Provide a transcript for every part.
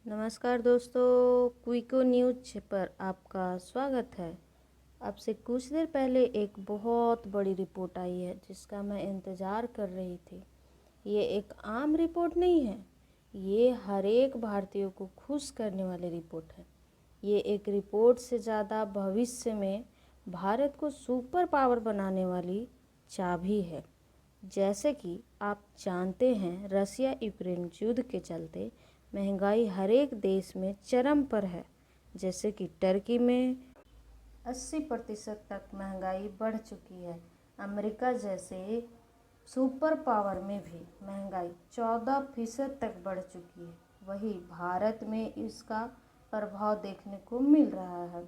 नमस्कार दोस्तों, क्विको न्यूज पर आपका स्वागत है। अब से कुछ देर पहले एक बहुत बड़ी रिपोर्ट आई है जिसका मैं इंतज़ार कर रही थी। ये एक आम रिपोर्ट नहीं है, ये हर एक भारतीय को खुश करने वाली रिपोर्ट है। ये एक रिपोर्ट से ज़्यादा भविष्य में भारत को सुपर पावर बनाने वाली चाबी है। जैसे कि आप जानते हैं, रसिया यूक्रेन युद्ध के चलते महंगाई हर एक देश में चरम पर है। जैसे कि टर्की में 80% तक महंगाई बढ़ चुकी है। अमेरिका जैसे सुपर पावर में भी महंगाई 14% तक बढ़ चुकी है। वही भारत में इसका प्रभाव देखने को मिल रहा है।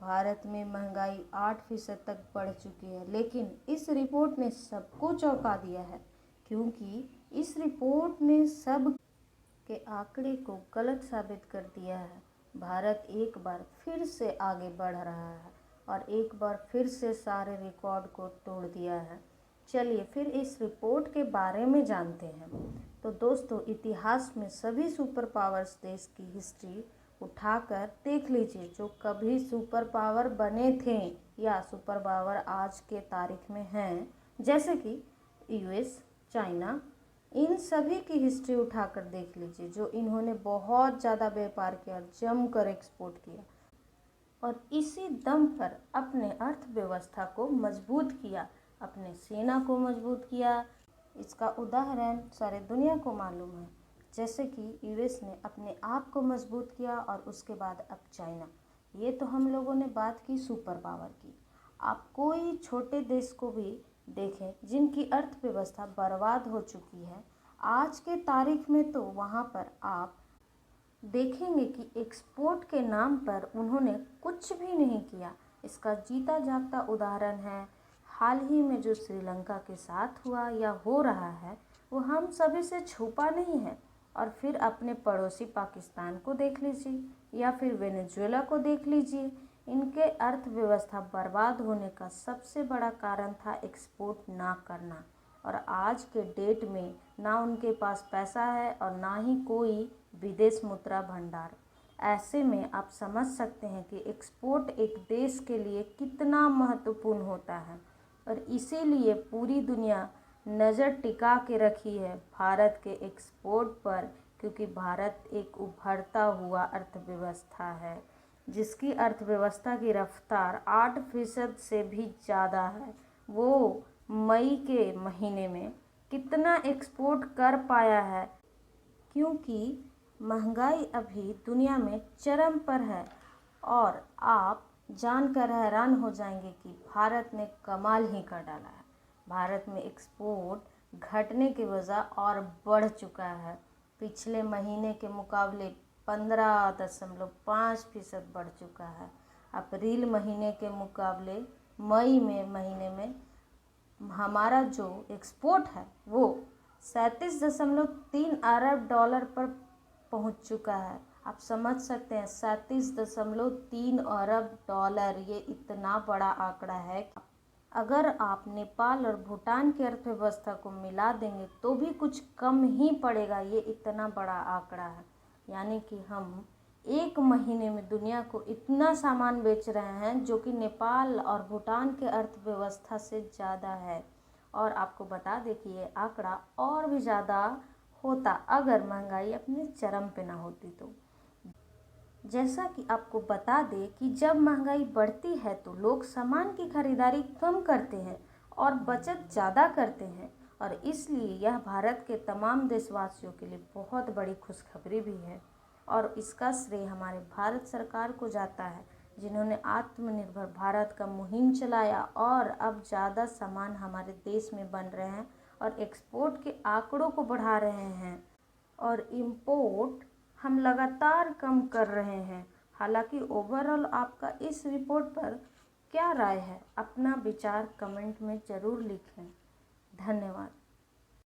भारत में महंगाई 8% तक बढ़ चुकी है, लेकिन इस रिपोर्ट ने सबको चौंका दिया है, क्योंकि इस रिपोर्ट ने सब के आंकड़े को गलत साबित कर दिया है। भारत एक बार फिर से आगे बढ़ रहा है और एक बार फिर से सारे रिकॉर्ड को तोड़ दिया है। चलिए फिर इस रिपोर्ट के बारे में जानते हैं। तो दोस्तों, इतिहास में सभी सुपर पावर्स देश की हिस्ट्री उठाकर देख लीजिए जो कभी सुपर पावर बने थे या सुपर पावर आज के तारीख में हैं, जैसे कि यूएस, चाइना, इन सभी की हिस्ट्री उठाकर देख लीजिए जो इन्होंने बहुत ज़्यादा व्यापार किया, जमकर एक्सपोर्ट किया और इसी दम पर अपने अर्थव्यवस्था को मजबूत किया, अपने सेना को मजबूत किया। इसका उदाहरण सारे दुनिया को मालूम है। जैसे कि यूएस ने अपने आप को मजबूत किया और उसके बाद अब चाइना। ये तो हम लोगों ने बात की सुपर पावर की। आप कोई छोटे देश को भी देखें जिनकी अर्थव्यवस्था बर्बाद हो चुकी है, आज के तारीख में तो वहाँ पर आप देखेंगे कि एक्सपोर्ट के नाम पर उन्होंने कुछ भी नहीं किया। इसका जीता जागता उदाहरण है हाल ही में जो श्रीलंका के साथ हुआ या हो रहा है, वो हम सभी से छुपा नहीं है। और फिर अपने पड़ोसी पाकिस्तान को देख लीजिए या फिर वेनेजुएला को देख लीजिए। इनके अर्थव्यवस्था बर्बाद होने का सबसे बड़ा कारण था एक्सपोर्ट ना करना। और आज के डेट में ना उनके पास पैसा है और ना ही कोई विदेश मुद्रा भंडार। ऐसे में आप समझ सकते हैं कि एक्सपोर्ट एक देश के लिए कितना महत्वपूर्ण होता है और इसीलिए पूरी दुनिया नज़र टिका के रखी है भारत के एक्सपोर्ट पर, क्योंकि भारत एक उभरता हुआ अर्थव्यवस्था है जिसकी अर्थव्यवस्था की रफ्तार 8% से भी ज़्यादा है। वो मई के महीने में कितना एक्सपोर्ट कर पाया है, क्योंकि महंगाई अभी दुनिया में चरम पर है। और आप जानकर हैरान हो जाएंगे कि भारत ने कमाल ही कर डाला है। भारत में एक्सपोर्ट घटने की वजह और बढ़ चुका है। पिछले महीने के मुकाबले 15.5% बढ़ चुका है। अप्रैल महीने के मुकाबले मई में महीने में हमारा जो एक्सपोर्ट है वो 37.3 अरब डॉलर पर पहुंच चुका है। आप समझ सकते हैं 37.3 अरब डॉलर, ये इतना बड़ा आंकड़ा है। अगर आप नेपाल और भूटान की अर्थव्यवस्था को मिला देंगे तो भी कुछ कम ही पड़ेगा, ये इतना बड़ा आंकड़ा है। यानी कि हम एक महीने में दुनिया को इतना सामान बेच रहे हैं जो कि नेपाल और भूटान के अर्थव्यवस्था से ज़्यादा है। और आपको बता दें कि ये आंकड़ा और भी ज़्यादा होता अगर महंगाई अपने चरम पे ना होती तो। जैसा कि आपको बता दें कि जब महंगाई बढ़ती है तो लोग सामान की खरीदारी कम करते हैं और बचत ज़्यादा करते हैं, और इसलिए यह भारत के तमाम देशवासियों के लिए बहुत बड़ी खुशखबरी भी है। और इसका श्रेय हमारे भारत सरकार को जाता है, जिन्होंने आत्मनिर्भर भारत का मुहिम चलाया और अब ज़्यादा सामान हमारे देश में बन रहे हैं और एक्सपोर्ट के आंकड़ों को बढ़ा रहे हैं और इम्पोर्ट हम लगातार कम कर रहे हैं। हालांकि ओवरऑल आपका इस रिपोर्ट पर क्या राय है? अपना विचार कमेंट में ज़रूर लिखें। धन्यवाद।